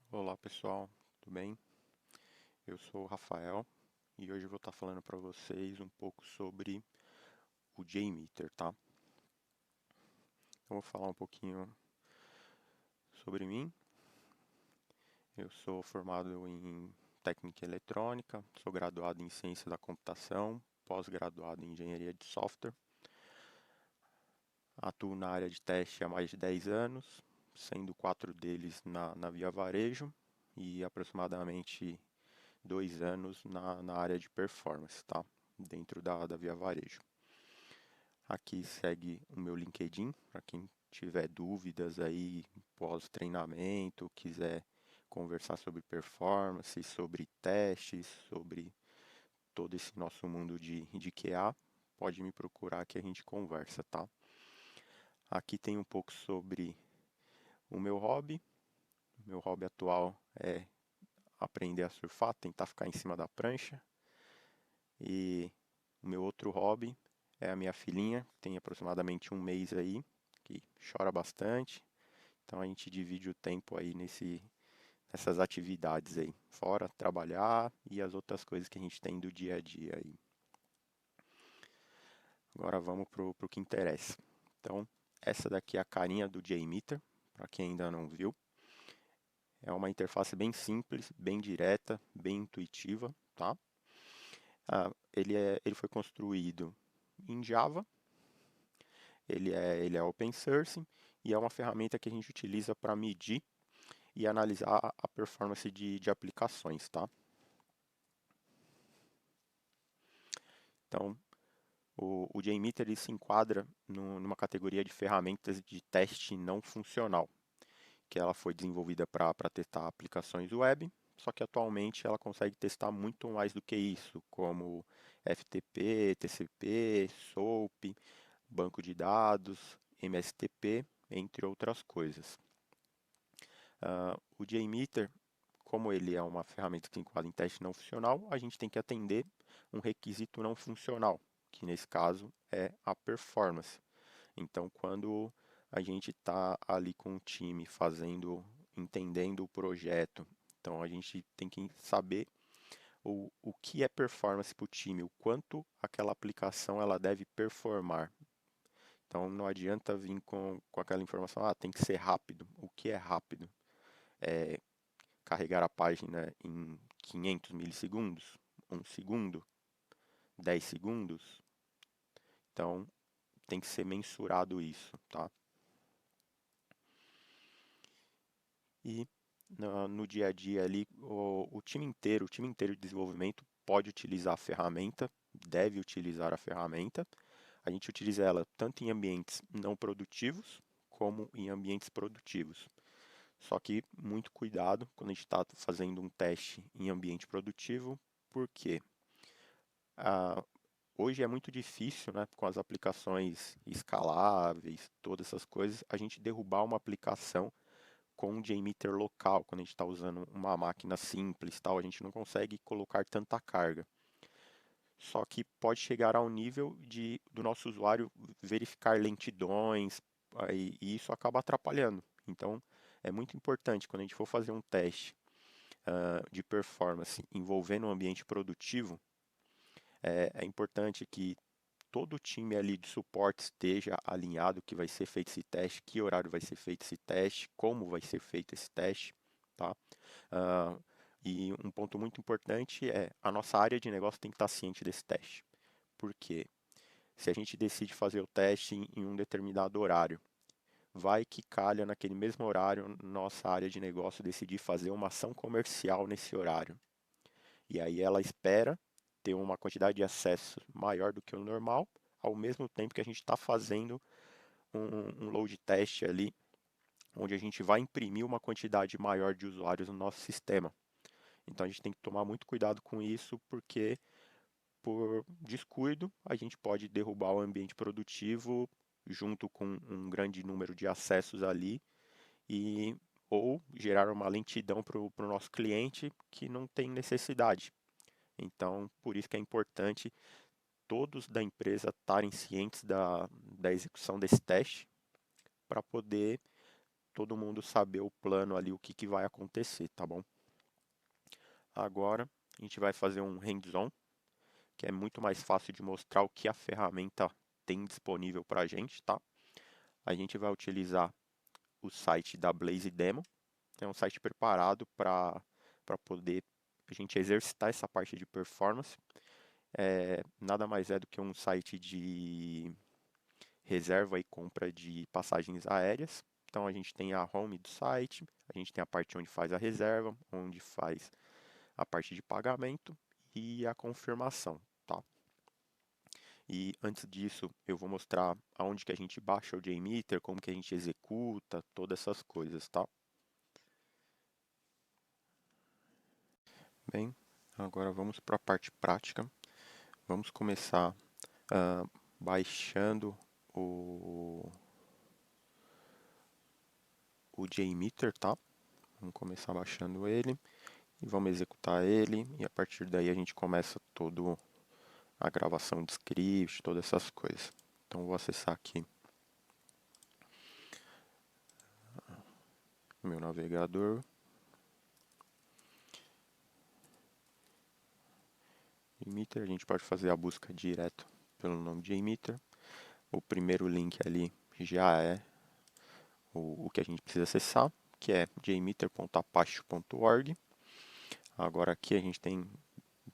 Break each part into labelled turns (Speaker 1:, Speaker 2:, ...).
Speaker 1: Olá pessoal, tudo bem? Eu sou o Rafael e hoje eu vou estar falando para vocês um pouco sobre o JMeter, tá? Eu vou falar um pouquinho sobre mim. Eu sou formado em técnica eletrônica, sou graduado em ciência da computação, pós-graduado em engenharia de software. Atuo na área de teste há mais de 10 anos, sendo 4 deles na Via Varejo e aproximadamente 2 anos na área de performance, tá? Dentro da Via Varejo. Aqui segue o meu LinkedIn, para quem tiver dúvidas aí pós-treinamento, quiser conversar sobre performance, sobre testes, sobre todo esse nosso mundo de QA, pode me procurar que a gente conversa, tá? Aqui tem um pouco sobre o meu hobby. O meu hobby atual é aprender a surfar, tentar ficar em cima da prancha. E o meu outro hobby é a minha filhinha, que tem aproximadamente um mês aí, que chora bastante. Então a gente divide o tempo aí nessas atividades aí, fora trabalhar e as outras coisas que a gente tem do dia a dia aí. Agora vamos pro que interessa. Então, essa daqui é a carinha do JMeter, para quem ainda não viu. É uma interface bem simples, bem direta, bem intuitiva, tá? Ele foi construído em Java. Ele é open source e é uma ferramenta que a gente utiliza para medir e analisar a performance de aplicações, tá? Então, o JMeter ele se enquadra numa categoria de ferramentas de teste não funcional, que ela foi desenvolvida para testar aplicações web, só que atualmente ela consegue testar muito mais do que isso, como FTP, TCP, SOAP, banco de dados, MSTP, entre outras coisas. O JMeter, como ele é uma ferramenta que se enquadra em teste não funcional, a gente tem que atender um requisito não funcional, que nesse caso é a performance. Então, quando a gente está ali com o time entendendo o projeto, então a gente tem que saber o que é performance para o time, o quanto aquela aplicação ela deve performar. Então, não adianta vir com aquela informação, tem que ser rápido. O que é rápido? É carregar a página em 500 milissegundos, 1 segundo, 10 segundos. Então, tem que ser mensurado isso, tá? E no dia a dia ali, o o time inteiro de desenvolvimento pode utilizar a ferramenta, deve utilizar a ferramenta. A gente utiliza ela tanto em ambientes não produtivos, como em ambientes produtivos. Só que muito cuidado quando a gente está fazendo um teste em ambiente produtivo, porque ah, hoje é muito difícil, né, com as aplicações escaláveis, todas essas coisas, a gente derrubar uma aplicação com um JMeter local, quando a gente está usando uma máquina simples, tal, a gente não consegue colocar tanta carga. Só que pode chegar ao nível do nosso usuário verificar lentidões, e isso acaba atrapalhando. Então, é muito importante quando a gente for fazer um teste de performance envolvendo um ambiente produtivo, é importante que todo o time ali de suporte esteja alinhado que vai ser feito esse teste, que horário vai ser feito esse teste, como vai ser feito esse teste, tá? Uh, e um ponto muito importante é a nossa área de negócio tem que estar ciente desse teste. Por quê? Se a gente decide fazer o teste em um determinado horário, vai que calha naquele mesmo horário nossa área de negócio decidir fazer uma ação comercial nesse horário. E aí ela espera ter uma quantidade de acessos maior do que o normal, ao mesmo tempo que a gente está fazendo um load test ali, onde a gente vai imprimir uma quantidade maior de usuários no nosso sistema. Então a gente tem que tomar muito cuidado com isso, porque por descuido a gente pode derrubar o ambiente produtivo junto com um grande número de acessos ali e ou gerar uma lentidão para o nosso cliente que não tem necessidade. Então, por isso que é importante todos da empresa estarem cientes da execução desse teste para poder todo mundo saber o plano ali, o que, que vai acontecer, tá bom? Agora a gente vai fazer um hands-on, que é muito mais fácil de mostrar o que a ferramenta tem disponível para a gente, tá? A gente vai utilizar o site da Blaze Demo, é um site preparado para poder a gente exercitar essa parte de performance. Nada mais é do que um site de reserva e compra de passagens aéreas. Então a gente tem a home do site, a gente tem a parte onde faz a reserva, onde faz a parte de pagamento e a confirmação, tá? E antes disso, eu vou mostrar aonde que a gente baixa o JMeter, como que a gente executa, todas essas coisas, tá? Bem, agora vamos para a parte prática. Vamos começar baixando o, o JMeter, tá? Vamos começar baixando ele e vamos executar ele e a partir daí a gente começa toda a gravação de script, todas essas coisas. Então vou acessar aqui o meu navegador. JMeter, a gente pode fazer a busca direto pelo nome de JMeter. O primeiro link ali já é o que a gente precisa acessar, que é jmeter.apache.org. Agora aqui a gente tem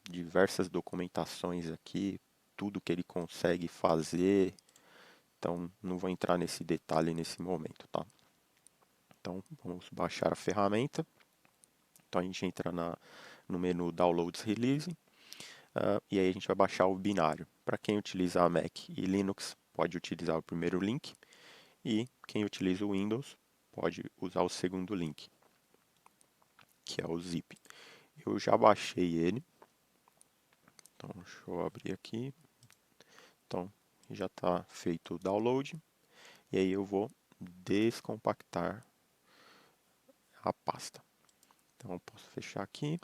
Speaker 1: diversas documentações aqui, tudo que ele consegue fazer. Então não vou entrar nesse detalhe nesse momento, tá? Então vamos baixar a ferramenta. Então a gente entra no menu Downloads Release e aí a gente vai baixar o binário. Para quem utiliza Mac e Linux, pode utilizar o primeiro link e quem utiliza o Windows pode usar o segundo link, que é o zip. Eu já baixei ele, então deixa eu abrir aqui. Então já está feito o download e aí eu vou descompactar a pasta. Então eu posso fechar aqui.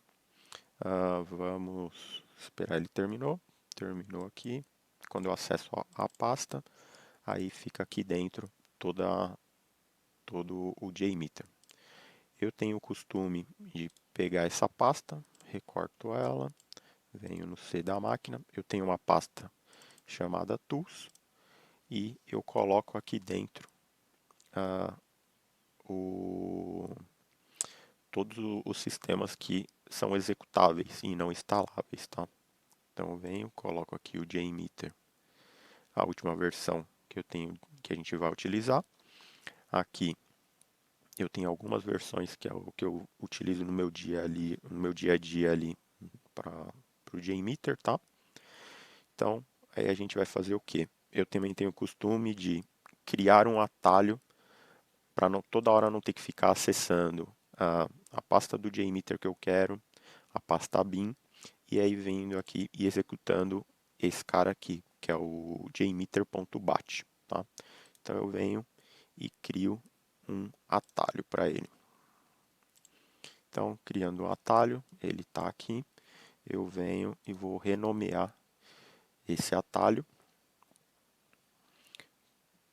Speaker 1: Vamos esperar ele terminou aqui. Quando eu acesso a pasta, aí fica aqui dentro todo o JMeter. Eu tenho o costume de pegar essa pasta, recorto ela, venho no C da máquina, eu tenho uma pasta chamada Tools e eu coloco aqui dentro todos os sistemas que são executáveis e não instaláveis, tá? Então eu venho, coloco aqui o JMeter, a última versão que eu tenho, que a gente vai utilizar. Aqui eu tenho algumas versões que é o que eu utilizo no meu dia a dia ali para o JMeter, tá? Então aí a gente vai fazer o que? Eu também tenho o costume de criar um atalho para toda hora não ter que ficar acessando a pasta do JMeter que eu quero, a pasta bin, e aí vindo aqui e executando esse cara aqui, que é o jmeter.bat, tá? Então eu venho e crio um atalho para ele. Então, criando um atalho, ele está aqui, eu venho e vou renomear esse atalho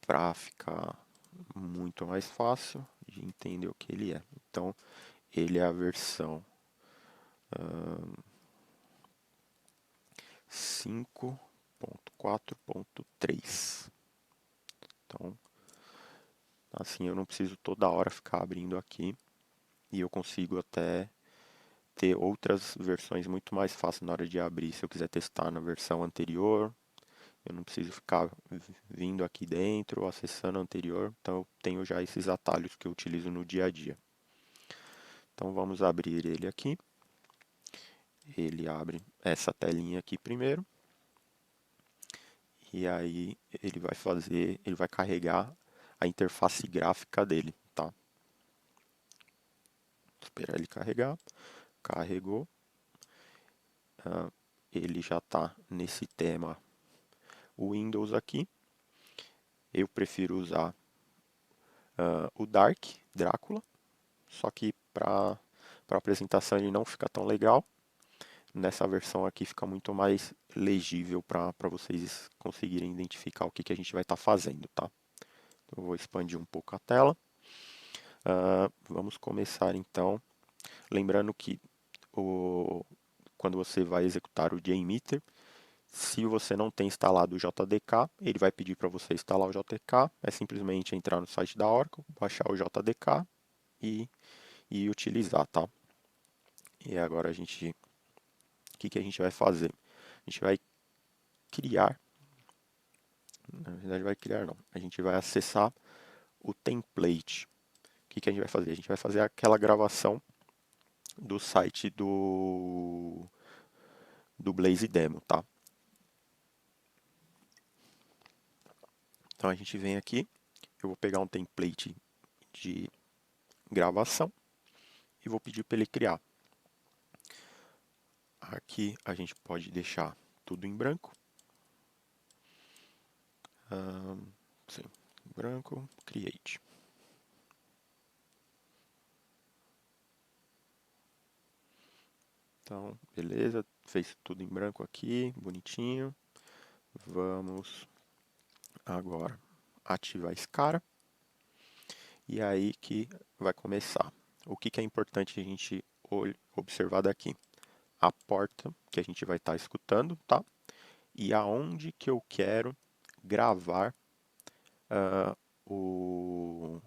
Speaker 1: para ficar muito mais fácil de entender o que ele é. Então, ele é a versão 5.4.3. Então, assim eu não preciso toda hora ficar abrindo aqui e eu consigo até ter outras versões muito mais fáceis na hora de abrir. Se eu quiser testar na versão anterior, eu não preciso ficar vindo aqui dentro ou acessando a anterior. Então eu tenho já esses atalhos que eu utilizo no dia a dia. Então vamos abrir ele aqui. Ele abre essa telinha aqui primeiro. E aí ele vai carregar a interface gráfica dele, tá? Esperar ele carregar. Carregou. Ele já está nesse tema Windows aqui. Eu prefiro usar o Dark, Drácula, só que para apresentação ele não fica tão legal. Nessa versão aqui fica muito mais legível para vocês conseguirem identificar o que a gente vai estar fazendo, tá? Então, eu vou expandir um pouco a tela. Vamos começar então, lembrando que quando você vai executar o JMeter, se você não tem instalado o JDK, ele vai pedir para você instalar o JDK, é simplesmente entrar no site da Oracle, baixar o JDK e utilizar, tá? E agora o que a gente vai fazer? A gente vai criar, na verdade vai criar não, a gente vai acessar o template. O que a gente vai fazer? A gente vai fazer aquela gravação do site do Blaze Demo, tá? Então a gente vem aqui, eu vou pegar um template de gravação e vou pedir para ele criar. Aqui a gente pode deixar tudo em branco. Sim, branco, create. Então, beleza, fez tudo em branco aqui, bonitinho. Vamos agora ativar esse cara. E aí que vai começar. O que é importante a gente observar daqui? A porta que a gente vai estar escutando, tá? E aonde que eu quero gravar o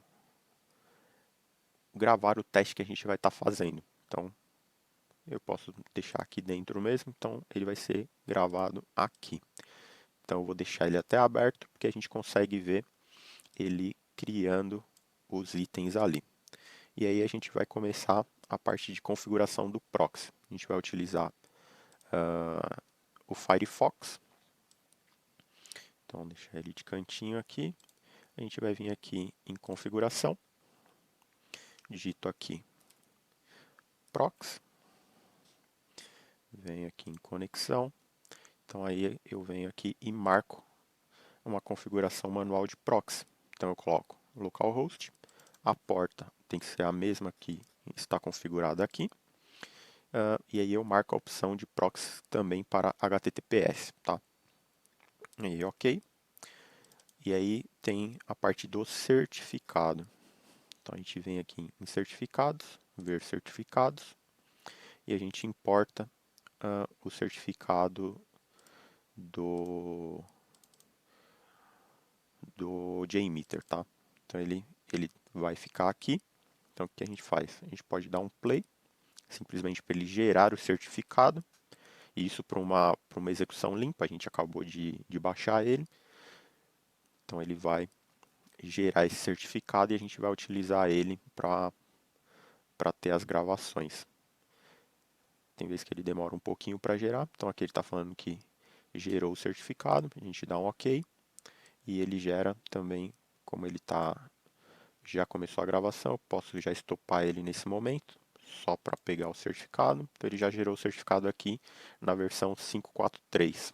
Speaker 1: teste que a gente vai estar fazendo. Então, eu posso deixar aqui dentro mesmo, então ele vai ser gravado aqui. Então, eu vou deixar ele até aberto, porque a gente consegue ver ele criando os itens ali. E aí a gente vai começar a parte de configuração do proxy. A gente vai utilizar o Firefox. Então, deixar ele de cantinho aqui. A gente vai vir aqui em configuração. Digito aqui proxy. Venho aqui em conexão. Então aí eu venho aqui e marco uma configuração manual de proxy. Então eu coloco localhost, a porta tem que ser a mesma que está configurada aqui. E aí eu marco a opção de proxy também para HTTPS, tá? E aí, ok. E aí tem a parte do certificado. Então a gente vem aqui em certificados, ver certificados, e a gente importa o certificado do JMeter, tá? Então ele vai ficar aqui. Então o que a gente faz? A gente pode dar um play, simplesmente para ele gerar o certificado, e isso para uma execução limpa, a gente acabou de baixar ele. Então ele vai gerar esse certificado e a gente vai utilizar ele para ter as gravações. Tem vezes que ele demora um pouquinho para gerar, então aqui ele está falando que gerou o certificado, a gente dá um OK, e ele gera também, como ele já começou a gravação, eu posso já estopar ele nesse momento, só para pegar o certificado. Então ele já gerou o certificado aqui na versão 5.4.3.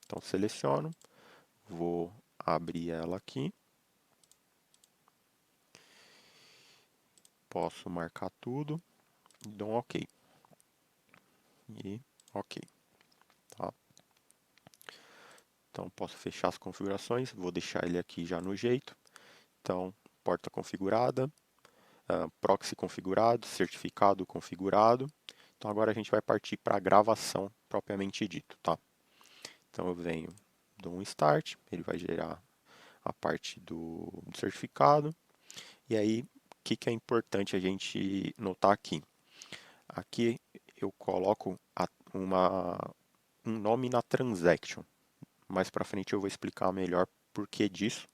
Speaker 1: Então seleciono, vou abrir ela aqui, posso marcar tudo e dou um OK. E OK. Tá? Então posso fechar as configurações, vou deixar ele aqui já no jeito. Então, porta configurada, proxy configurado, certificado configurado. Então agora a gente vai partir para a gravação propriamente dito, tá? Então eu venho, dou um start, ele vai gerar a parte do certificado. E aí, o que é importante a gente notar aqui? Aqui eu coloco um nome na transaction. Mais para frente eu vou explicar melhor por que disso.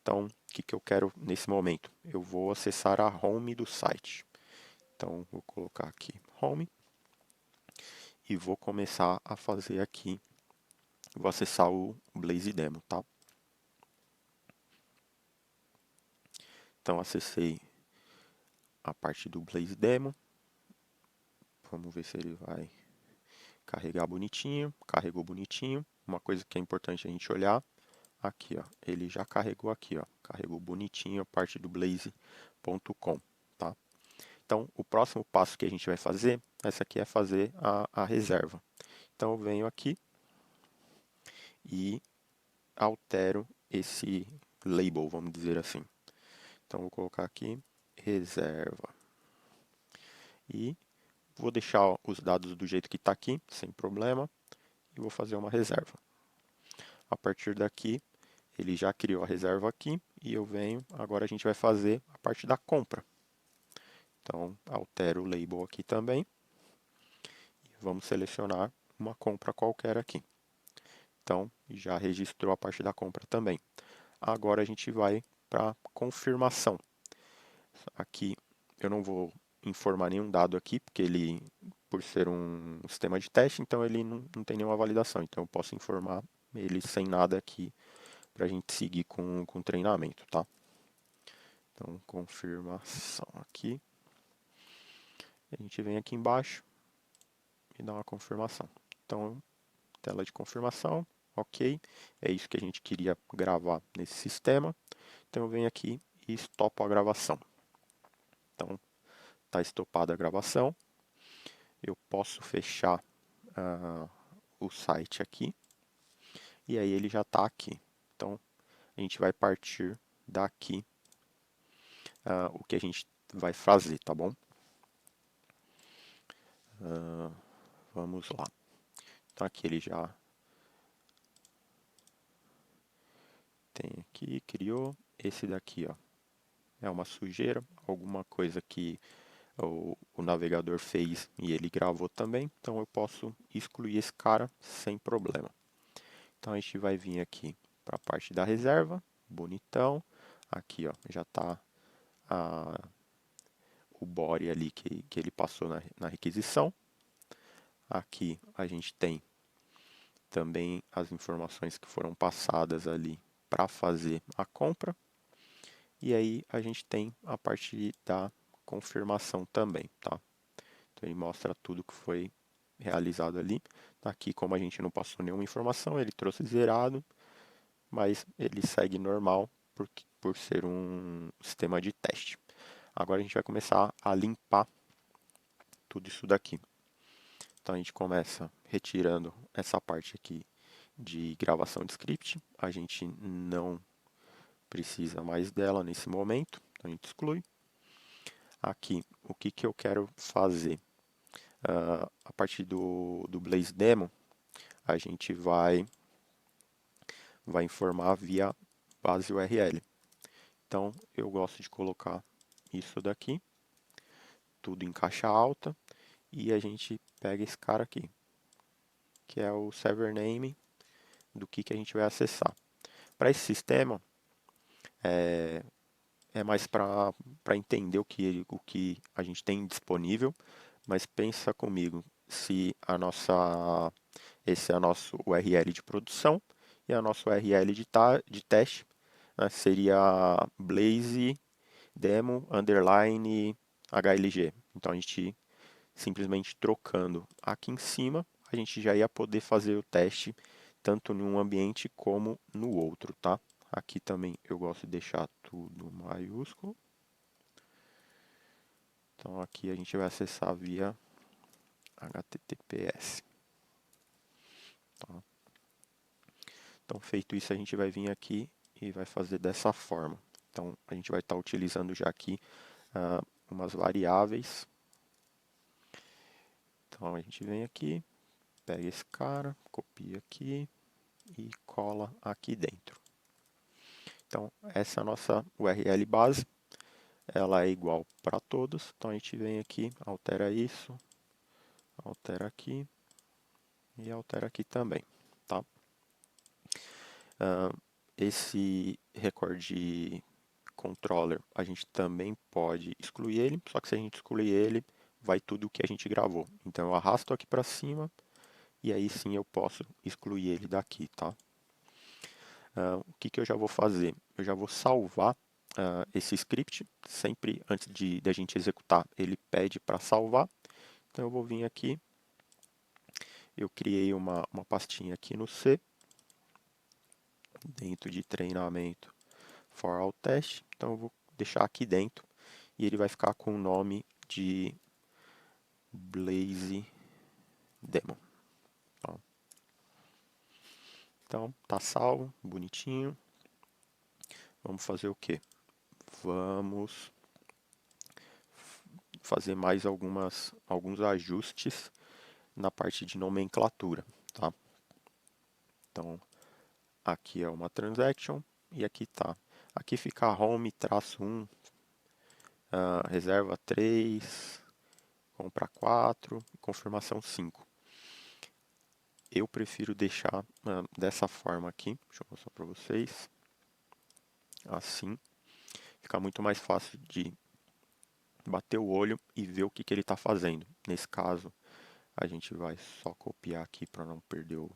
Speaker 1: Então, o que eu quero nesse momento? Eu vou acessar a home do site. Então, vou colocar aqui home e vou começar a fazer aqui, vou acessar o Blaze Demo, tá? Então, acessei a parte do Blaze Demo. Vamos ver se ele vai carregar bonitinho. Carregou bonitinho. Uma coisa que é importante a gente olhar, aqui, ó, ele já carregou aqui, ó, carregou bonitinho a parte do blaze.com, tá? Então, o próximo passo que a gente vai fazer, essa aqui é fazer a reserva. Então, eu venho aqui e altero esse label, vamos dizer assim. Então, vou colocar aqui reserva. E vou deixar os dados do jeito que está aqui, sem problema, e vou fazer uma reserva. A partir daqui, ele já criou a reserva aqui, e eu venho, agora a gente vai fazer a parte da compra. Então, altero o label aqui também, e vamos selecionar uma compra qualquer aqui. Então, já registrou a parte da compra também. Agora a gente vai para confirmação. Aqui eu não vou informar nenhum dado aqui, porque ele, por ser um sistema de teste, então ele não tem nenhuma validação. Então eu posso informar ele sem nada aqui para a gente seguir com o treinamento, tá? Então, confirmação aqui. A gente vem aqui embaixo e dá uma confirmação. Então, tela de confirmação, ok. É isso que a gente queria gravar nesse sistema. Então eu venho aqui e estopo a gravação. Então, está estopada a gravação. Eu posso fechar o site aqui. E aí ele já está aqui. Então, a gente vai partir daqui o que a gente vai fazer, tá bom? Vamos lá. Então, aqui ele já tem aqui, criou. Esse daqui, ó, é uma sujeira, alguma coisa que o navegador fez e ele gravou também. Então, eu posso excluir esse cara sem problema. Então, a gente vai vir aqui para a parte da reserva, bonitão. Aqui, ó, já está o body ali que ele passou na requisição. Aqui a gente tem também as informações que foram passadas ali para fazer a compra. E aí a gente tem a parte da confirmação também, tá? Então ele mostra tudo que foi realizado ali. Aqui, como a gente não passou nenhuma informação, ele trouxe zerado, mas ele segue normal por ser um sistema de teste. Agora a gente vai começar a limpar tudo isso daqui. Então a gente começa retirando essa parte aqui de gravação de script. A gente não precisa mais dela nesse momento, então a gente exclui. Aqui, o que eu quero fazer? A partir do Blaze Demo, a gente vai informar via base URL. Então, eu gosto de colocar isso daqui, tudo em caixa alta, e a gente pega esse cara aqui, que é o server name do que a gente vai acessar. Para esse sistema, é mais para entender o que a gente tem disponível, mas pensa comigo, se esse é o nosso URL de produção e a nossa URL de teste, né, seria blaze demo underline HLG. Então a gente simplesmente trocando aqui em cima, a gente já ia poder fazer o teste tanto em um ambiente como no outro, tá? Aqui também eu gosto de deixar tudo maiúsculo. Então aqui a gente vai acessar via HTTPS. Tá? Então feito isso, a gente vai vir aqui e vai fazer dessa forma. Então a gente vai estar utilizando já aqui umas variáveis. Então a gente vem aqui, pega esse cara, copia aqui e cola aqui dentro. Então essa é a nossa URL base. Ela é igual para todos. Então a gente vem aqui, altera isso, altera aqui e altera aqui também, tá? Esse record controller, a gente também pode excluir ele, só que se a gente excluir ele, vai tudo o que a gente gravou. Então eu arrasto aqui para cima e aí sim eu posso excluir ele daqui, tá? O que eu já vou fazer? Eu já vou salvar esse script, sempre antes de a gente executar, ele pede para salvar. Então eu vou vir aqui, eu criei uma pastinha aqui no C, dentro de treinamento for all test, então eu vou deixar aqui dentro e ele vai ficar com o nome de Blaze Demo. Então tá salvo, bonitinho. Vamos fazer o que? Vamos fazer mais alguns ajustes na parte de nomenclatura, tá? Então, aqui é uma transaction e aqui tá. Aqui fica home-1, reserva 3, compra 4, confirmação 5. Eu prefiro deixar dessa forma aqui, deixa eu mostrar para vocês, assim, fica muito mais fácil de bater o olho e ver o que ele está fazendo. Nesse caso, a gente vai só copiar aqui para não perder o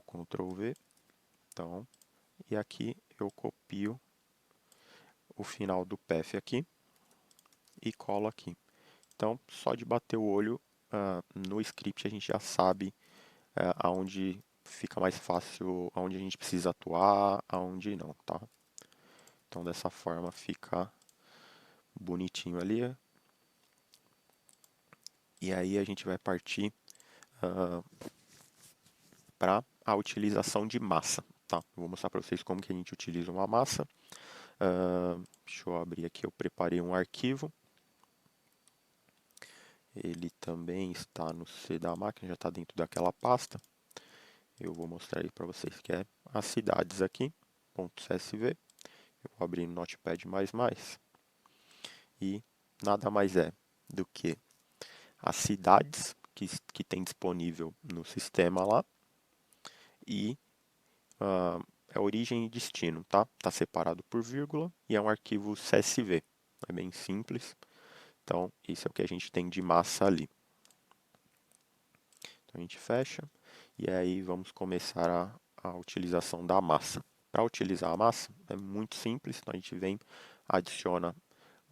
Speaker 1: Ctrl V. Então, e aqui eu copio o final do path aqui e colo aqui. Então, só de bater o olho no script a gente já sabe aonde fica mais fácil, aonde a gente precisa atuar, aonde não, tá? Então, dessa forma fica bonitinho ali. E aí a gente vai partir para a utilização de massa, tá? Eu vou mostrar para vocês como que a gente utiliza uma massa. Deixa eu abrir aqui, eu preparei um arquivo. Ele também está no C da máquina, já está dentro daquela pasta. Eu vou mostrar aí para vocês que é as cidades aqui, .csv. Eu vou abrir no Notepad++. E nada mais é do que as cidades que tem disponível no sistema lá e é origem e destino, tá? Está separado por vírgula e é um arquivo CSV. É bem simples. Então, isso é o que a gente tem de massa ali. Então, a gente fecha e aí vamos começar a utilização da massa. Para utilizar a massa é muito simples. Então, a gente vem, adiciona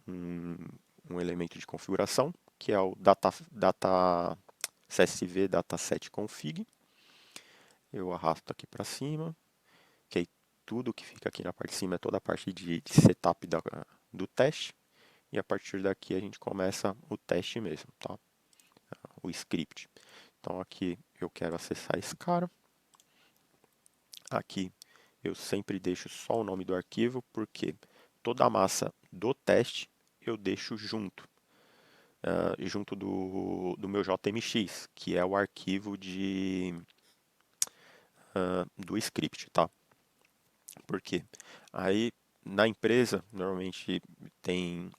Speaker 1: um elemento de configuração, que é o CSV dataset config. Eu arrasto aqui para cima, que aí tudo que fica aqui na parte de cima é toda a parte de setup do teste. E a partir daqui a gente começa o teste mesmo, tá? O script. Então aqui eu quero acessar esse cara. Aqui eu sempre deixo só o nome do arquivo, porque toda a massa do teste eu deixo junto. Junto do meu JMX, que é o arquivo do script, tá? Por quê? Aí na empresa, normalmente tem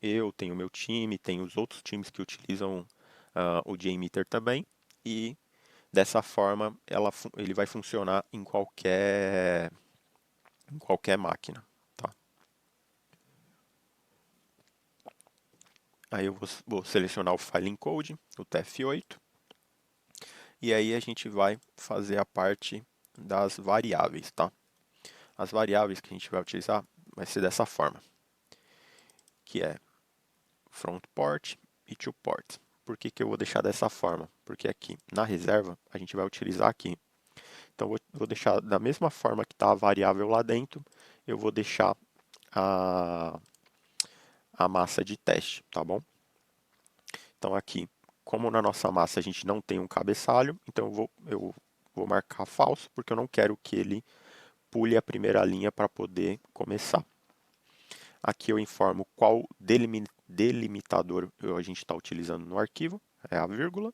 Speaker 1: o meu time, tem os outros times que utilizam o JMeter também, e dessa forma ele vai funcionar em qualquer máquina. Tá? Aí eu vou selecionar o File Encode, o TF8, e aí a gente vai fazer a parte das variáveis. Tá? As variáveis que a gente vai utilizar vai ser dessa forma, que é front port e to port. Por que eu vou deixar dessa forma? Porque aqui na reserva a gente vai utilizar aqui. Então vou deixar da mesma forma que está a variável lá dentro, eu vou deixar a massa de teste, tá bom? Então aqui, como na nossa massa a gente não tem um cabeçalho, então eu vou marcar falso, porque eu não quero que ele pule a primeira linha para poder começar. Aqui eu informo qual delimitador a gente está utilizando no arquivo, é a vírgula.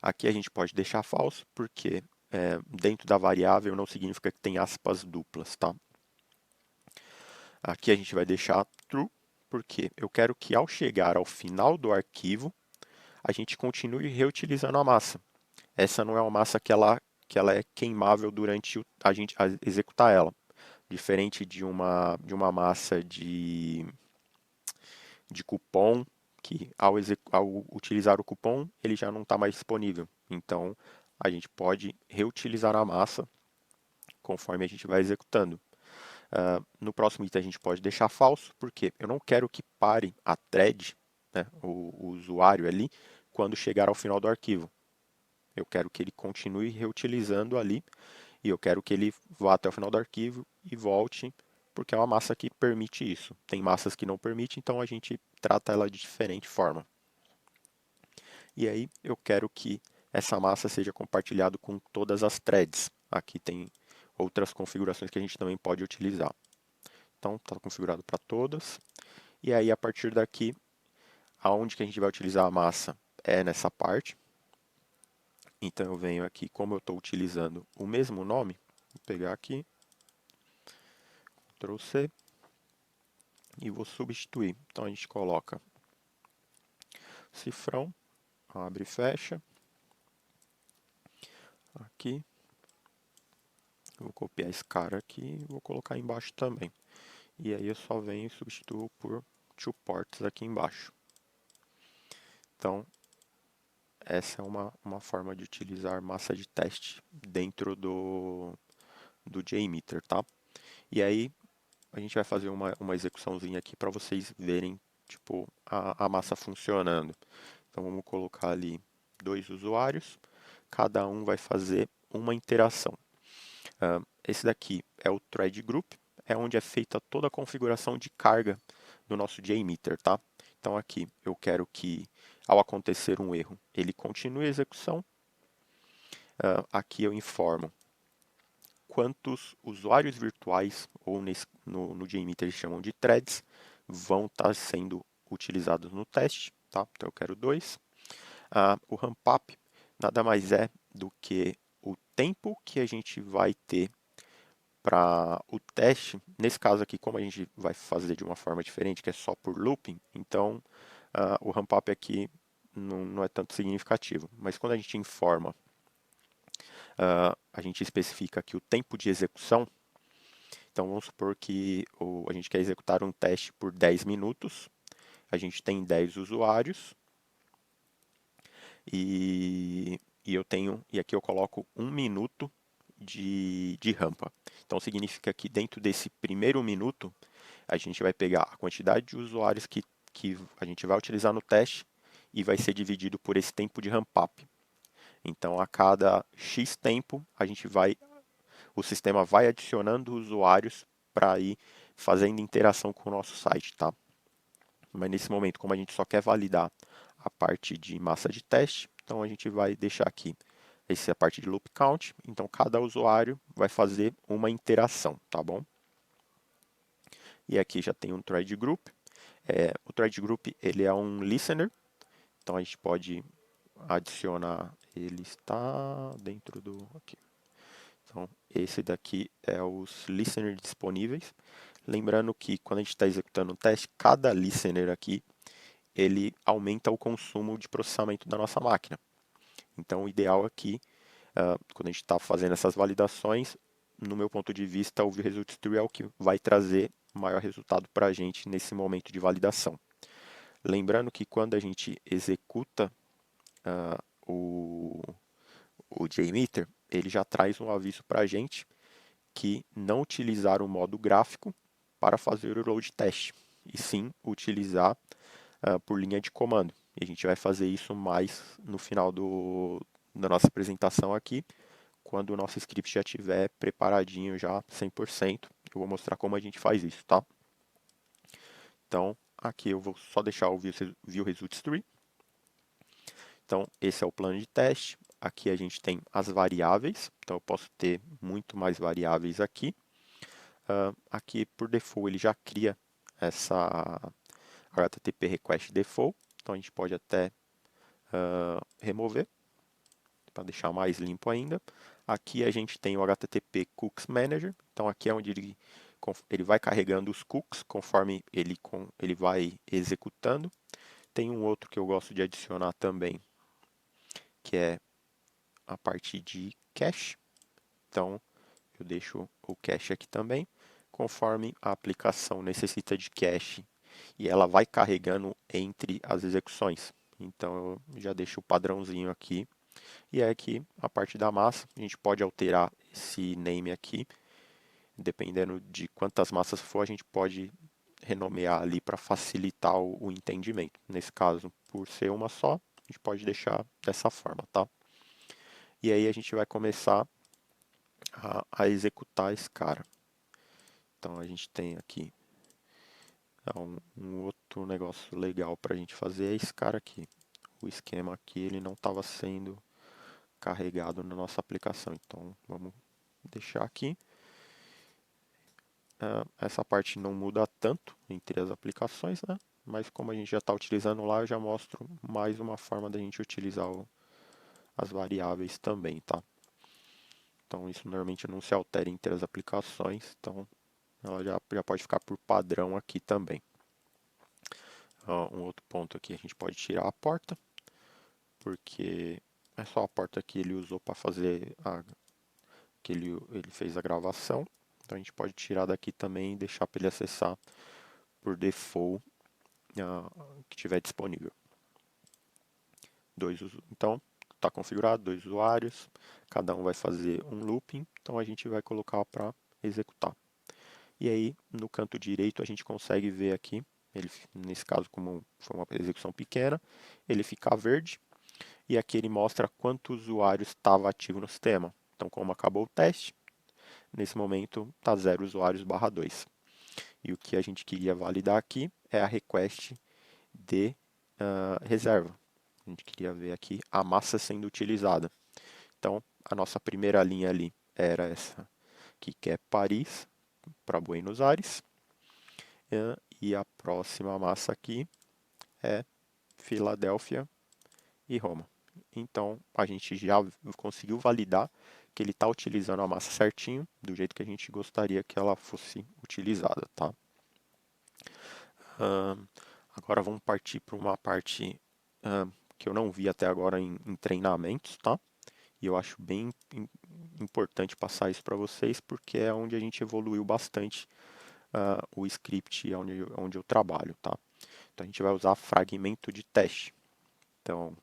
Speaker 1: Aqui a gente pode deixar falso, porque dentro da variável não significa que tem aspas duplas, tá? Aqui a gente vai deixar true, porque eu quero que ao chegar ao final do arquivo, a gente continue reutilizando a massa. Essa não é uma massa que ela é queimável durante a gente executar ela. Diferente de uma massa de cupom, que ao utilizar o cupom, ele já não está mais disponível. Então, a gente pode reutilizar a massa conforme a gente vai executando. No próximo item a gente pode deixar falso, porque eu não quero que pare a thread, né, o usuário ali, quando chegar ao final do arquivo. Eu quero que ele continue reutilizando ali e eu quero que ele vá até o final do arquivo e volte, porque é uma massa que permite isso. Tem massas que não permitem, então a gente trata ela de diferente forma. E aí eu quero que essa massa seja compartilhada com todas as threads. Aqui tem outras configurações que a gente também pode utilizar. Então está configurado para todas. E aí a partir daqui aonde que a gente vai utilizar a massa é nessa parte. Então eu venho aqui, como eu estou utilizando o mesmo nome, vou pegar aqui, Ctrl C, e vou substituir. Então a gente coloca cifrão, abre e fecha, aqui, vou copiar esse cara aqui e vou colocar embaixo também. E aí eu só venho e substituo por two ports aqui embaixo. Então, essa é uma forma de utilizar massa de teste dentro do JMeter, tá? E aí, a gente vai fazer uma execuçãozinha aqui para vocês verem, tipo, a massa funcionando. Então, vamos colocar ali 2 usuários, cada um vai fazer uma interação. Esse daqui é o Thread Group, é onde é feita toda a configuração de carga do nosso JMeter, tá? Então aqui eu quero que, ao acontecer um erro, ele continue a execução. Aqui eu informo quantos usuários virtuais, ou no JMeter eles chamam de threads, vão estar sendo utilizados no teste, tá? Então eu quero 2. O ramp up nada mais é do que o tempo que a gente vai ter para o teste. Nesse caso aqui, como a gente vai fazer de uma forma diferente, que é só por looping, então o ramp up aqui não é tanto significativo. Mas quando a gente informa, a gente especifica aqui o tempo de execução. Então vamos supor que a gente quer executar um teste por 10 minutos, a gente tem 10 usuários, e aqui eu coloco 1 minuto de rampa. Então significa que dentro desse primeiro minuto, a gente vai pegar a quantidade de usuários que a gente vai utilizar no teste e vai ser dividido por esse tempo de ramp up. Então a cada X tempo, o sistema vai adicionando usuários para ir fazendo interação com o nosso site, tá? Mas nesse momento, como a gente só quer validar a parte de massa de teste, então a gente vai deixar aqui essa é a parte de loop count, então cada usuário vai fazer uma interação, tá bom? E aqui já tem um thread group. O thread group ele é um listener, então a gente pode adicionar, ele está dentro do aqui. Então esse daqui é os listeners disponíveis. Lembrando que quando a gente está executando um teste, cada listener aqui ele aumenta o consumo de processamento da nossa máquina. Então o ideal aqui quando a gente está fazendo essas validações, no meu ponto de vista, o View Result Tree é o que vai trazer maior resultado para a gente nesse momento de validação. Lembrando que quando a gente executa o JMeter, ele já traz um aviso para a gente que não utilizar o modo gráfico para fazer o load test, e sim utilizar por linha de comando. E a gente vai fazer isso mais no final da nossa apresentação aqui, quando o nosso script já estiver preparadinho já 100%, eu vou mostrar como a gente faz isso, tá? Então, aqui eu vou só deixar o View Results Tree. Então, esse é o plano de teste. Aqui a gente tem as variáveis, então eu posso ter muito mais variáveis aqui. Aqui, por default, ele já cria essa HTTP Request Default, então a gente pode até remover, para deixar mais limpo ainda. Aqui a gente tem o HTTP Cookies Manager, então aqui é onde ele vai carregando os cookies conforme ele vai executando. Tem um outro que eu gosto de adicionar também, que é a parte de cache. Então eu deixo o cache aqui também, conforme a aplicação necessita de cache e ela vai carregando entre as execuções. Então eu já deixo o padrãozinho aqui. E aqui a parte da massa, a gente pode alterar esse name aqui, dependendo de quantas massas for, a gente pode renomear ali para facilitar o entendimento. Nesse caso, por ser uma só, a gente pode deixar dessa forma, tá? E aí a gente vai começar a executar esse cara. Então a gente tem aqui um outro negócio legal para a gente fazer é esse cara aqui. O esquema aqui ele não estava sendo carregado na nossa aplicação, então vamos deixar aqui. Essa parte não muda tanto entre as aplicações, né? mas como a gente já está utilizando lá, eu já mostro mais uma forma da gente utilizar as variáveis também, tá? Então isso normalmente não se altera entre as aplicações, então ela já pode ficar por padrão aqui também. Um outro ponto aqui, a gente pode tirar a porta, porque é só a porta que ele usou para fazer que ele fez a gravação. Então a gente pode tirar daqui também e deixar para ele acessar por default que tiver disponível. Então está configurado, 2 usuários, cada um vai fazer um looping, então a gente vai colocar para executar. E aí no canto direito a gente consegue ver aqui, ele, nesse caso como foi uma execução pequena, ele fica verde e aqui ele mostra quantos usuários estava ativo no sistema. Então como acabou o teste, nesse momento está 0 usuários barra 2. E o que a gente queria validar aqui é a request de reserva. A gente queria ver aqui a massa sendo utilizada. Então, a nossa primeira linha ali era essa aqui, que é Paris para Buenos Aires. E a próxima massa aqui é Filadélfia e Roma. Então, a gente já conseguiu validar que ele está utilizando a massa certinho, do jeito que a gente gostaria que ela fosse utilizada, tá? Agora vamos partir para uma parte que eu não vi até agora em treinamentos, tá? E eu acho bem importante passar isso para vocês, porque é onde a gente evoluiu bastante o script onde eu trabalho, tá? Então a gente vai usar fragmento de teste. Então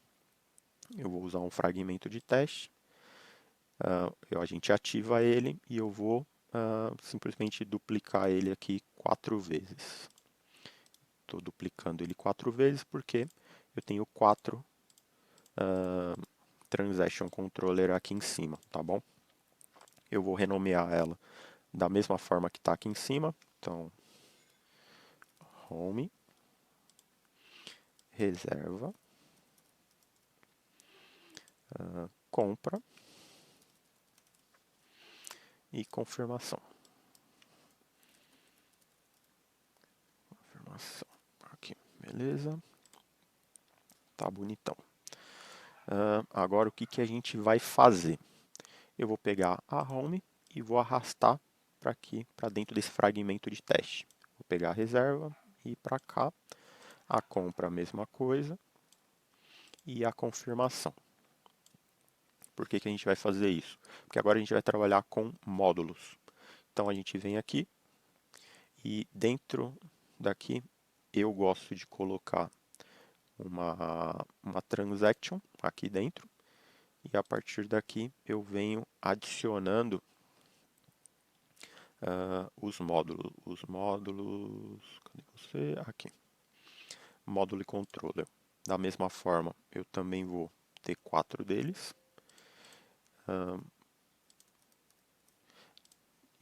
Speaker 1: eu vou usar um fragmento de teste, a gente ativa ele e eu vou simplesmente duplicar ele aqui 4 vezes. Estou duplicando ele 4 vezes porque eu tenho 4 transaction controller aqui em cima, tá bom? Eu vou renomear ela da mesma forma que está aqui em cima. Então, home, reserva, compra e confirmação. Confirmação. Aqui, beleza. Tá bonitão. Agora o que a gente vai fazer? Eu vou pegar a home e vou arrastar para aqui, para dentro desse fragmento de teste. Vou pegar a reserva e ir para cá. A compra, a mesma coisa. E a confirmação. Por que a gente vai fazer isso? Porque agora a gente vai trabalhar com módulos. Então a gente vem aqui e dentro daqui eu gosto de colocar uma transaction aqui dentro e a partir daqui eu venho adicionando os módulos. Cadê você? Aqui. Módulo e controller. Da mesma forma, eu também vou ter 4 deles.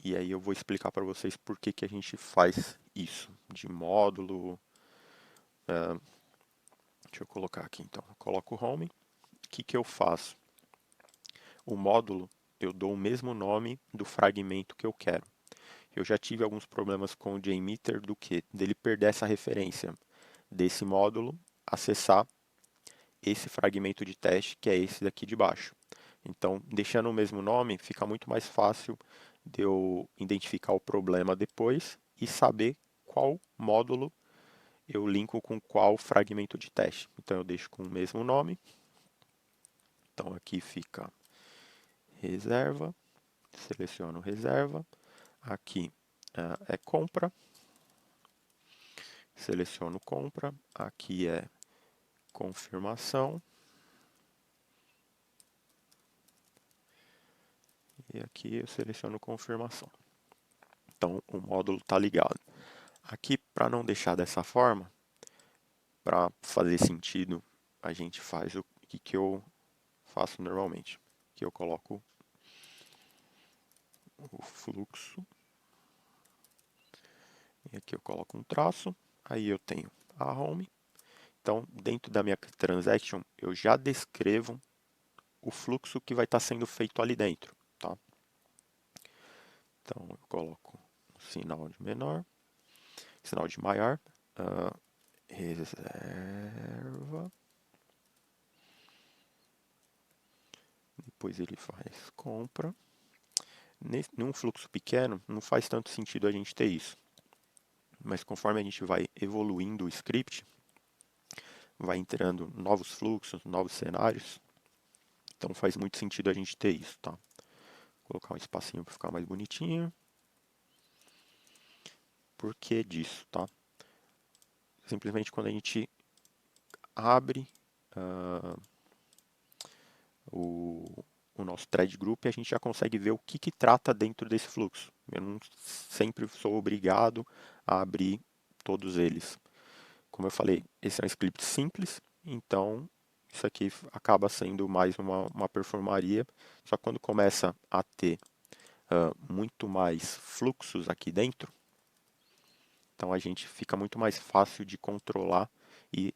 Speaker 1: E aí eu vou explicar para vocês por que a gente faz isso de módulo. Deixa eu colocar aqui então. Eu coloco o home. O que eu faço? O módulo, eu dou o mesmo nome do fragmento que eu quero. Eu já tive alguns problemas com o JMeter do que? Dele perder essa referência desse módulo, acessar esse fragmento de teste, que é esse daqui de baixo. Então, deixando o mesmo nome, fica muito mais fácil de eu identificar o problema depois e saber qual módulo eu linko com qual fragmento de teste. Então, eu deixo com o mesmo nome. Então, aqui fica reserva, seleciono reserva. Aqui é compra, seleciono compra. Aqui é confirmação. E aqui eu seleciono confirmação. Então, o módulo está ligado. Aqui, para não deixar dessa forma, para fazer sentido, a gente faz o que eu faço normalmente. Aqui eu coloco o fluxo. E aqui eu coloco um traço. Aí eu tenho a home. Então, dentro da minha transaction, eu já descrevo o fluxo que vai estar sendo feito ali dentro. Tá? Então, eu coloco um sinal de menor, sinal de maior, reserva. Depois ele faz compra. Num fluxo pequeno, não faz tanto sentido a gente ter isso. Mas conforme a gente vai evoluindo o script, vai entrando novos fluxos, novos cenários. Então faz muito sentido a gente ter isso, tá? Vou colocar um espacinho para ficar mais bonitinho. Por que disso, tá? Simplesmente quando a gente abre o nosso thread group, a gente já consegue ver o que trata dentro desse fluxo. Eu não sempre sou obrigado a abrir todos eles. Como eu falei, esse é um script simples, então isso aqui acaba sendo mais uma performaria. Só que quando começa a ter muito mais fluxos aqui dentro, então a gente fica muito mais fácil de controlar e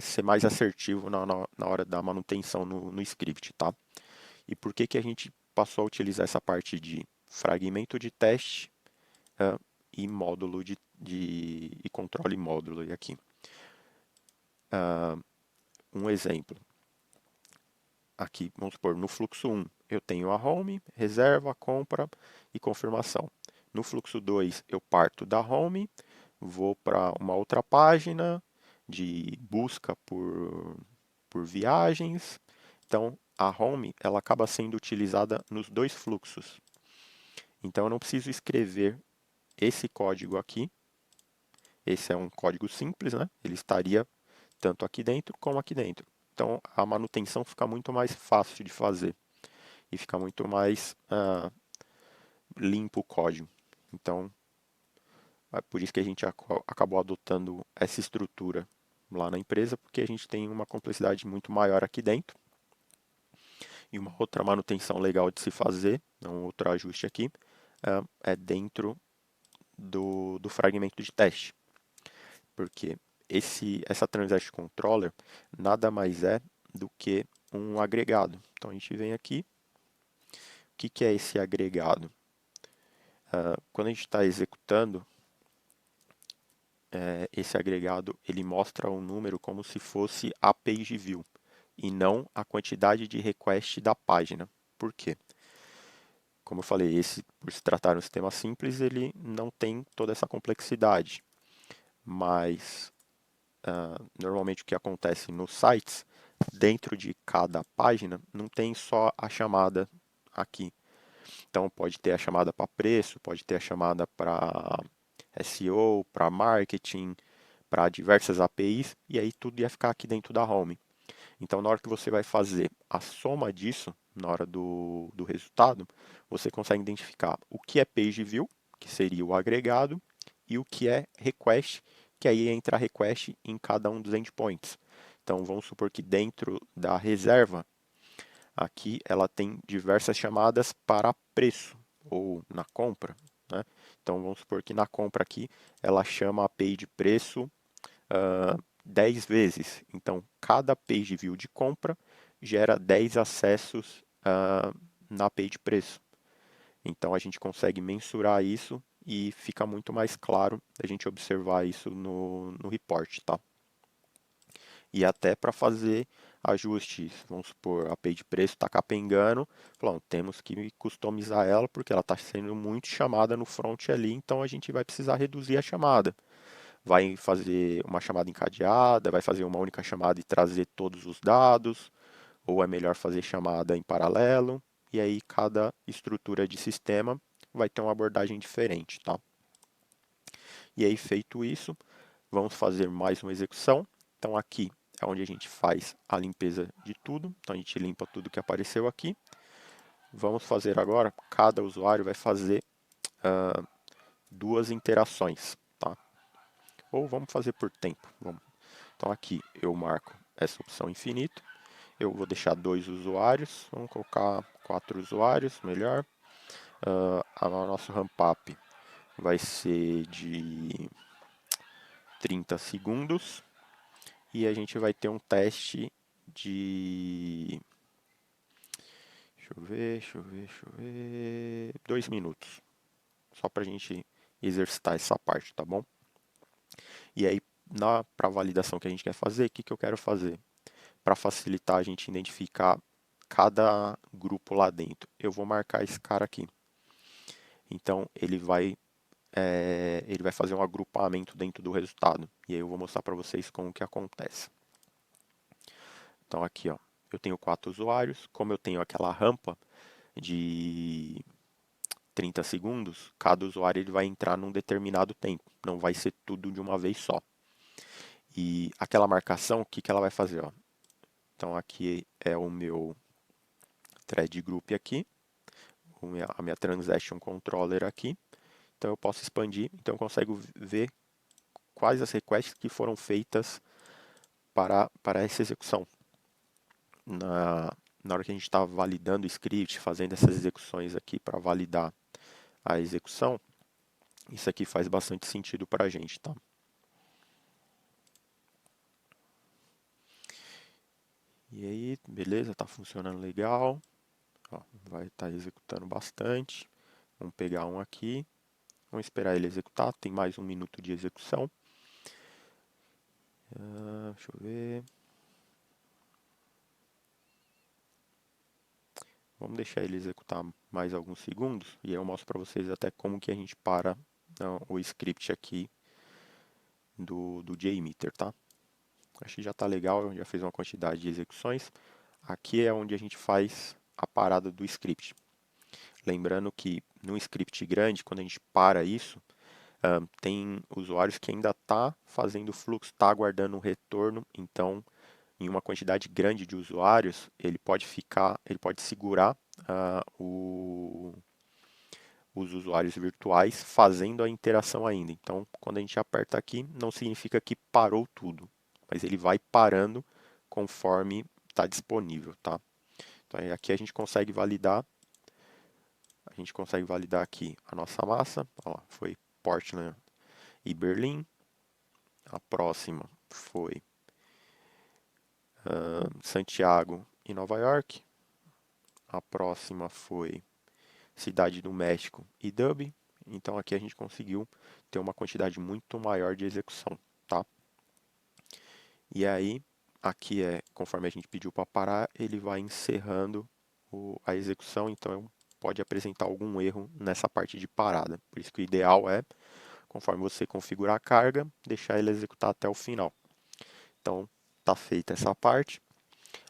Speaker 1: ser mais assertivo na hora da manutenção no script, tá? E por que a gente passou a utilizar essa parte de fragmento de teste e módulo e controle módulo aqui? Um exemplo. Aqui, vamos supor, no fluxo 1, eu tenho a home, reserva, compra e confirmação. No fluxo 2, eu parto da home, vou para uma outra página de busca por viagens. Então, a home ela acaba sendo utilizada nos dois fluxos. Então, eu não preciso escrever esse código aqui. Esse é um código simples, né? Ele estaria tanto aqui dentro como aqui dentro. Então, a manutenção fica muito mais fácil de fazer e fica muito mais limpo o código. Então, é por isso que a gente acabou adotando essa estrutura lá na empresa, porque a gente tem uma complexidade muito maior aqui dentro. E uma outra manutenção legal de se fazer, um outro ajuste aqui, é dentro do fragmento de teste. Porque essa Transaction Controller nada mais é do que um agregado. Então a gente vem aqui, o que é esse agregado? Quando a gente está executando, esse agregado ele mostra um número como se fosse a page view e não a quantidade de request da página. Por quê? Como eu falei, por se tratar de um sistema simples, ele não tem toda essa complexidade. Mas, normalmente o que acontece nos sites, dentro de cada página, não tem só a chamada aqui. Então, pode ter a chamada para preço, pode ter a chamada para SEO, para marketing, para diversas APIs, e aí tudo ia ficar aqui dentro da home. Então, na hora que você vai fazer a soma disso, na hora do resultado, você consegue identificar o que é page view, que seria o agregado, e o que é request, que aí entra request em cada um dos endpoints. Então, vamos supor que dentro da reserva, aqui ela tem diversas chamadas para preço, ou na compra, né? Então, vamos supor que na compra aqui, ela chama a API de preço 10 vezes. Então, cada page view de compra gera 10 acessos na API de preço. Então, a gente consegue mensurar isso e fica muito mais claro a gente observar isso no report, tá? E até para fazer ajustes, vamos supor, a API de preço está capengando, falando, temos que customizar ela porque ela está sendo muito chamada no front ali, então a gente vai precisar reduzir a chamada. Vai fazer uma chamada encadeada, vai fazer uma única chamada e trazer todos os dados, ou é melhor fazer chamada em paralelo, e aí cada estrutura de sistema vai ter uma abordagem diferente, tá? E aí feito isso, vamos fazer mais uma execução. Então aqui é onde a gente faz a limpeza de tudo, então a gente limpa tudo que apareceu aqui. Vamos fazer agora, cada usuário vai fazer duas interações, tá? Ou vamos fazer por tempo. Vamos. Então aqui eu marco essa opção infinito. Eu vou deixar 2 usuários. Vamos colocar 4 usuários, melhor. O nosso ramp up vai ser de 30 segundos. E a gente vai ter um teste de... Deixa eu ver... 2 minutos. Só para a gente exercitar essa parte, tá bom? E aí, para a validação que a gente quer fazer, o que eu quero fazer? Para facilitar a gente identificar cada grupo lá dentro. Eu vou marcar esse cara aqui. Então, ele vai fazer um agrupamento dentro do resultado. E aí eu vou mostrar para vocês como que acontece. Então, aqui, ó, eu tenho 4 usuários. Como eu tenho aquela rampa de 30 segundos, cada usuário ele vai entrar num determinado tempo. Não vai ser tudo de uma vez só. E aquela marcação, o que ela vai fazer? Ó? Então, aqui é o meu thread group aqui, a minha transaction controller aqui. Então, eu posso expandir, então eu consigo ver quais as requests que foram feitas para essa execução. Na hora que a gente está validando o script, fazendo essas execuções aqui para validar a execução, isso aqui faz bastante sentido para a gente, tá? E aí, beleza, está funcionando legal. Ó, vai estar executando bastante. Vamos pegar um aqui. Vamos esperar ele executar. Tem mais 1 minuto de execução. Deixa eu ver. Vamos deixar ele executar mais alguns segundos. E aí eu mostro para vocês até como que a gente para o script aqui do JMeter, tá? Acho que já está legal, já fez uma quantidade de execuções. Aqui é onde a gente faz a parada do script. Lembrando que num script grande, quando a gente para isso, tem usuários que ainda está fazendo fluxo, está aguardando um retorno, então em uma quantidade grande de usuários, ele pode segurar os usuários virtuais fazendo a interação ainda. Então, quando a gente aperta aqui, não significa que parou tudo, mas ele vai parando conforme está disponível, tá? Então, aqui a gente consegue validar aqui a nossa massa, ó, foi Portland e Berlim. A próxima foi Santiago e Nova York. A próxima foi Cidade do México e Dublin. Então aqui a gente conseguiu ter uma quantidade muito maior de execução, tá? E aí, aqui conforme a gente pediu para parar, ele vai encerrando a execução, então pode apresentar algum erro nessa parte de parada. Por isso que o ideal é, conforme você configurar a carga, deixar ele executar até o final. Então, está feita essa parte.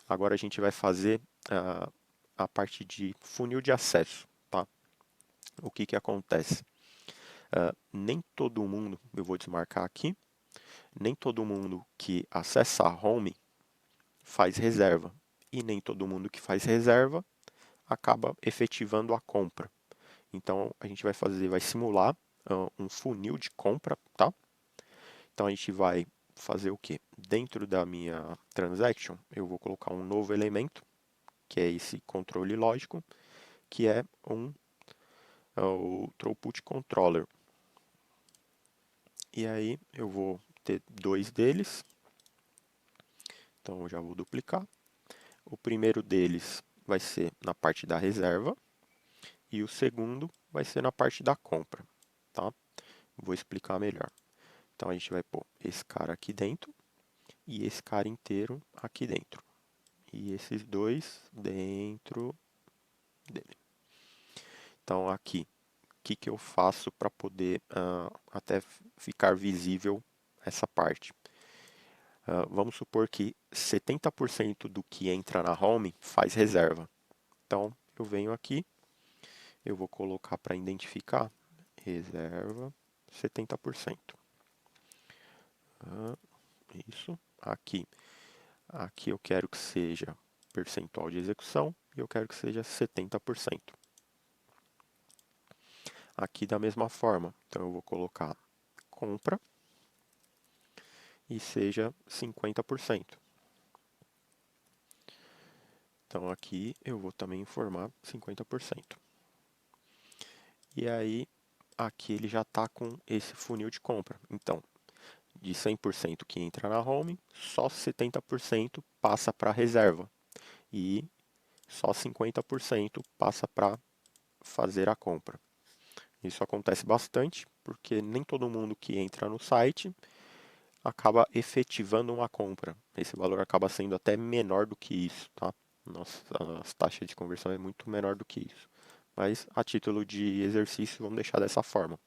Speaker 1: Agora a gente vai fazer a parte de funil de acesso, tá? O que acontece? Nem todo mundo, eu vou desmarcar aqui, nem todo mundo que acessa a home faz reserva. E nem todo mundo que faz reserva acaba efetivando a compra. Então a gente vai simular um funil de compra, tá? Então a gente vai fazer o que? Dentro da minha transaction, eu vou colocar um novo elemento, que é esse controle lógico, que é o Throughput Controller. E aí eu vou ter 2 deles, então eu já vou duplicar. O primeiro deles vai ser na parte da reserva e o segundo vai ser na parte da compra, tá? Vou explicar melhor. Então a gente vai pôr esse cara aqui dentro e esse cara inteiro aqui dentro. E esses dois dentro dele. Então aqui, o que eu faço para poder até ficar visível essa parte? Vamos supor que 70% do que entra na home faz reserva. Então eu venho aqui, eu vou colocar para identificar reserva 70%. Isso. Aqui eu quero que seja percentual de execução e eu quero que seja 70%. Aqui da mesma forma, então eu vou colocar compra e seja 50%. Então aqui eu vou também informar 50%. E aí aqui ele já está com esse funil de compra. Então, de 100% que entra na home, só 70% passa para reserva e só 50% passa para fazer a compra. Isso acontece bastante porque nem todo mundo que entra no site acaba efetivando uma compra. Esse valor acaba sendo até menor do que isso, tá? Nossa, a taxa de conversão é muito menor do que isso. Mas a título de exercício, vamos deixar dessa forma.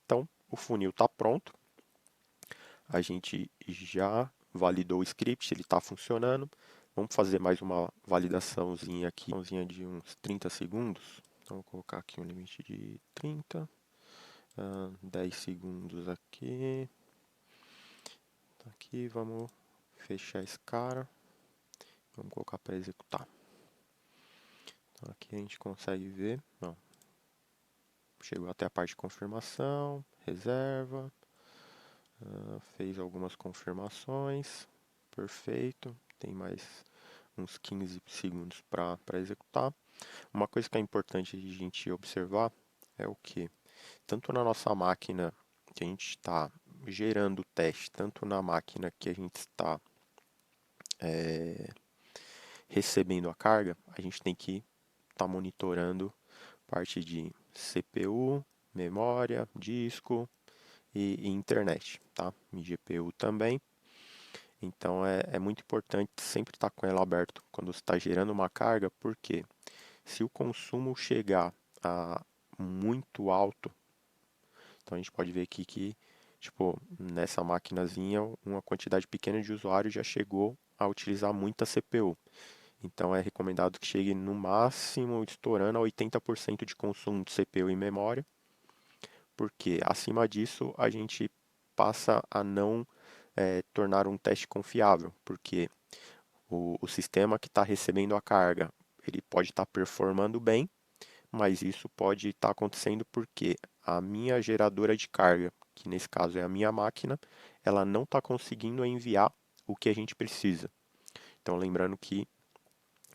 Speaker 1: Então, o funil está pronto. A gente já validou o script, ele está funcionando. Vamos fazer mais uma validaçãozinha aqui, de uns 30 segundos. Então, vou colocar aqui um limite de 30, 10 segundos aqui. Aqui, vamos fechar esse cara. Vamos colocar para executar. Então, aqui a gente consegue ver. Não. Chegou até a parte de confirmação, reserva. Fez algumas confirmações. Perfeito. Tem mais uns 15 segundos para executar. Uma coisa que é importante a gente observar é o que? Tanto na nossa máquina que a gente está gerando o teste, tanto na máquina que a gente está recebendo a carga, a gente tem que estar monitorando parte de CPU, memória, disco e internet, tá? E GPU também. Então é muito importante sempre estar com ela aberto quando você está gerando uma carga, porque se o consumo chegar a muito alto, então a gente pode ver aqui que, tipo, nessa maquinazinha, uma quantidade pequena de usuários já chegou a utilizar muita CPU. Então é recomendado que chegue no máximo estourando a 80% de consumo de CPU e memória, porque acima disso a gente passa a não tornar um teste confiável, porque o sistema que está recebendo a carga ele pode estar performando bem, mas isso pode estar acontecendo porque a minha geradora de carga, que nesse caso é a minha máquina, ela não está conseguindo enviar o que a gente precisa. Então lembrando que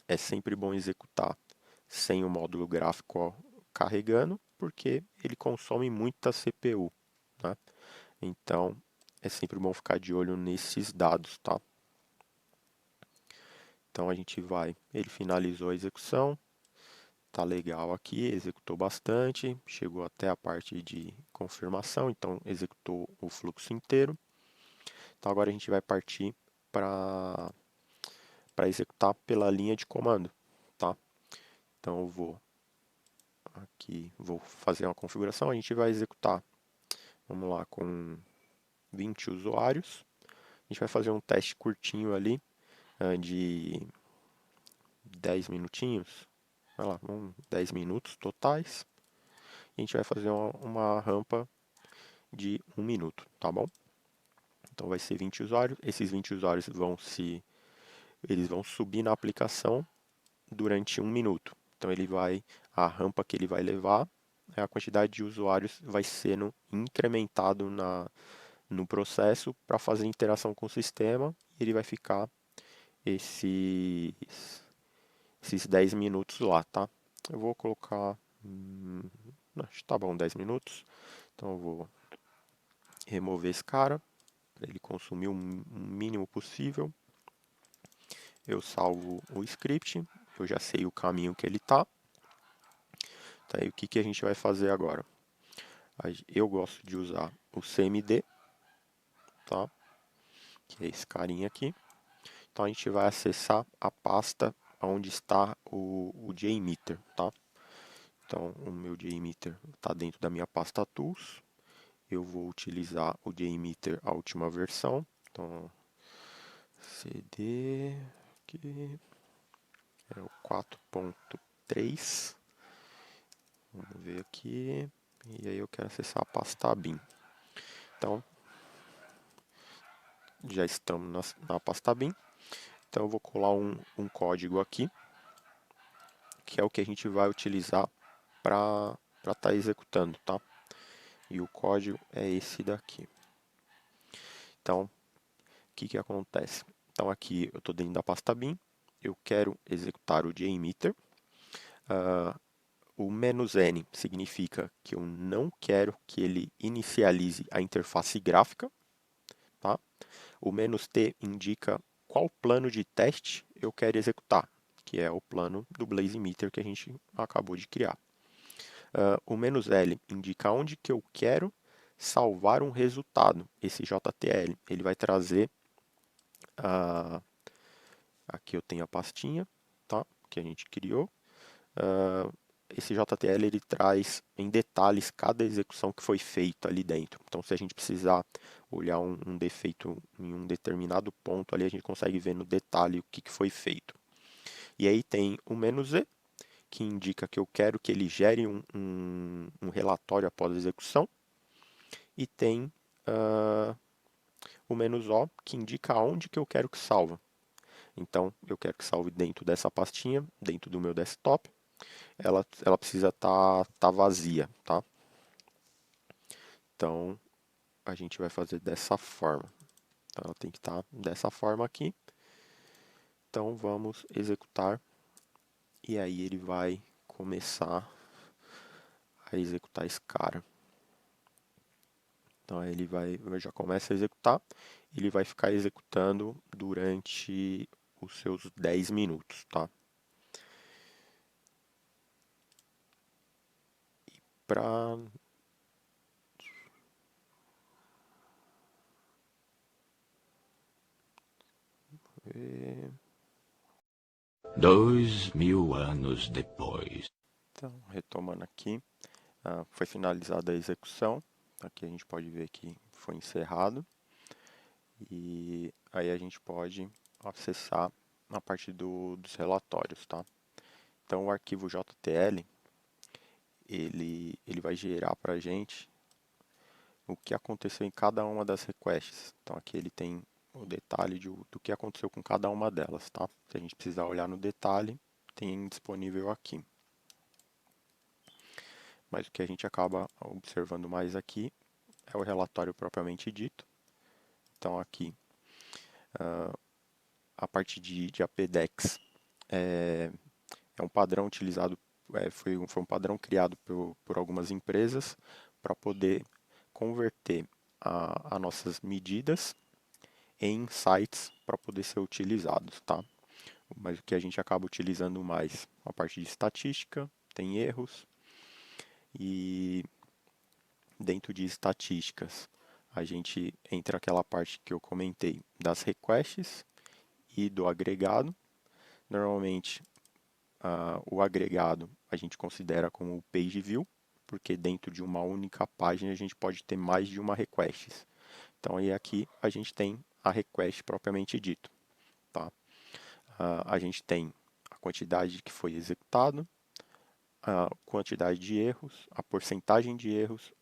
Speaker 1: é sempre bom executar sem o módulo gráfico carregando, porque ele consome muita CPU, né? Então é sempre bom ficar de olho nesses dados, tá? Então a gente vai, ele finalizou a execução, tá legal aqui, executou bastante, chegou até a parte de confirmação, então executou o fluxo inteiro. Então agora a gente vai partir para executar pela linha de comando, tá? Então eu vou aqui, vou fazer uma configuração, a gente vai executar, vamos lá, com 20 usuários. A gente vai fazer um teste curtinho ali, de 10 minutinhos, vai lá, 10 minutos totais. E a gente vai fazer uma rampa de 1 minuto, tá bom? Então vai ser 20 usuários, esses 20 usuários eles vão subir na aplicação durante 1 minuto. Então a rampa que ele vai levar, a quantidade de usuários vai sendo incrementado no processo para fazer interação com o sistema e ele vai ficar esses, esses 10 minutos lá, tá? Eu vou colocar, acho que tá bom, 10 minutos. Então eu vou remover esse cara, para ele consumir o mínimo possível. Eu salvo o script, eu já sei o caminho que ele tá. Tá, e o que a gente vai fazer agora? Eu gosto de usar o CMD, tá? Que é esse carinha aqui. Então a gente vai acessar a pasta onde está o JMeter, tá? Então o meu JMeter está dentro da minha pasta Tools. Eu vou utilizar o JMeter a última versão. Então CD aqui é o 4.3. Vamos ver aqui. E aí eu quero acessar a pasta bin. Então já estamos na pasta bin. Então eu vou colar um código aqui, que é o que a gente vai utilizar para estar executando, tá? E o código é esse daqui. Então, o que acontece? Então aqui eu estou dentro da pasta bin, eu quero executar o JMeter. O "-n" significa que eu não quero que ele inicialize a interface gráfica, tá? O "-t" indica qual plano de teste eu quero executar, que é o plano do BlazeMeter que a gente acabou de criar. O "-l" indica onde que eu quero salvar um resultado. Esse JTL, ele vai trazer, aqui eu tenho a pastinha, tá? Que a gente criou. Esse JTL ele traz em detalhes cada execução que foi feita ali dentro. Então, se a gente precisar olhar um defeito em um determinado ponto ali, a gente consegue ver no detalhe o que foi feito. E aí tem o "-e", que indica que eu quero que ele gere um relatório após a execução. E tem o "-o", que indica onde que eu quero que salva. Então, eu quero que salve dentro dessa pastinha, dentro do meu desktop. Ela precisa tá vazia, tá? Então, a gente vai fazer dessa forma. Então, ela tem que estar dessa forma aqui. Então, vamos executar. E aí ele vai começar a executar esse cara. Então, aí ele já começa a executar. Ele vai ficar executando durante os seus 10 minutos, tá? Para ver.
Speaker 2: 2000 anos depois.
Speaker 1: Então, retomando aqui, foi finalizada a execução. Aqui a gente pode ver que foi encerrado. E aí a gente pode acessar a parte dos relatórios, tá? Então, o arquivo JTL, ele vai gerar para a gente o que aconteceu em cada uma das requests. Então, aqui ele tem o detalhe do que aconteceu com cada uma delas, tá? Se a gente precisar olhar no detalhe, tem disponível aqui. Mas o que a gente acaba observando mais aqui é o relatório propriamente dito. Então, aqui, a parte de APDEX é um padrão utilizado, foi um padrão criado por algumas empresas para poder converter as nossas medidas em insights para poder ser utilizados, tá? Mas o que a gente acaba utilizando mais, a parte de estatística, tem erros, e dentro de estatísticas a gente entra aquela parte que eu comentei das requests e do agregado. Normalmente o agregado a gente considera como o page view, porque dentro de uma única página a gente pode ter mais de uma request. Então aí aqui a gente tem a request propriamente dito, tá? A gente tem a quantidade que foi executado, a quantidade de erros, a porcentagem de erros,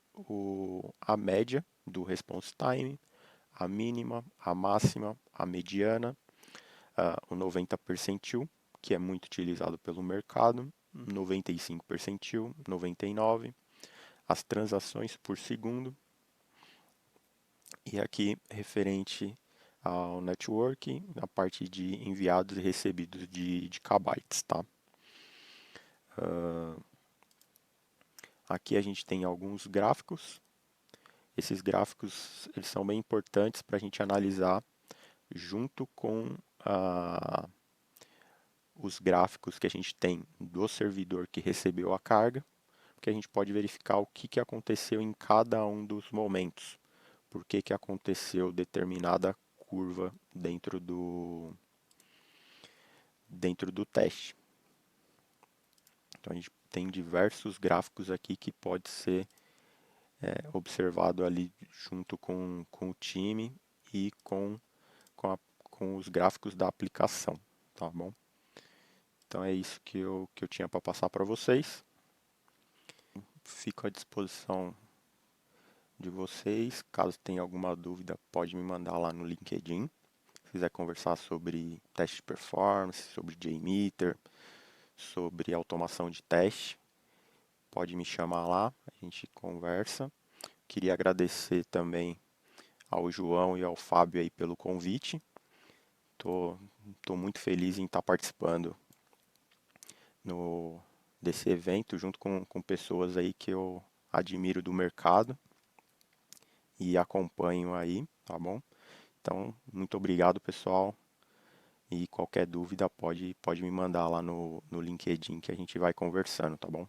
Speaker 1: a média do response time, a mínima, a máxima, a mediana, o 90 percentil, que é muito utilizado pelo mercado, 95 percentil, 99, as transações por segundo, e aqui referente ao network, a parte de enviados e recebidos de kbytes, tá? Aqui a gente tem alguns gráficos. Esses gráficos eles são bem importantes para a gente analisar junto com os gráficos que a gente tem do servidor que recebeu a carga, porque a gente pode verificar o que aconteceu em cada um dos momentos, por que aconteceu determinada curva dentro do teste. Então a gente tem diversos gráficos aqui que pode ser observado ali junto com o time e com os gráficos da aplicação, tá bom? Então é isso que eu tinha para passar para vocês. Fico à disposição de vocês. Caso tenha alguma dúvida, pode me mandar lá no LinkedIn. Se quiser conversar sobre teste de performance, sobre JMeter, sobre automação de teste, pode me chamar lá, a gente conversa. Queria agradecer também ao João e ao Fábio aí pelo convite. Tô muito feliz em estar participando desse evento junto com pessoas aí que eu admiro do mercado e acompanho aí, tá bom? Então, muito obrigado, pessoal. E qualquer dúvida pode me mandar lá no LinkedIn que a gente vai conversando, tá bom?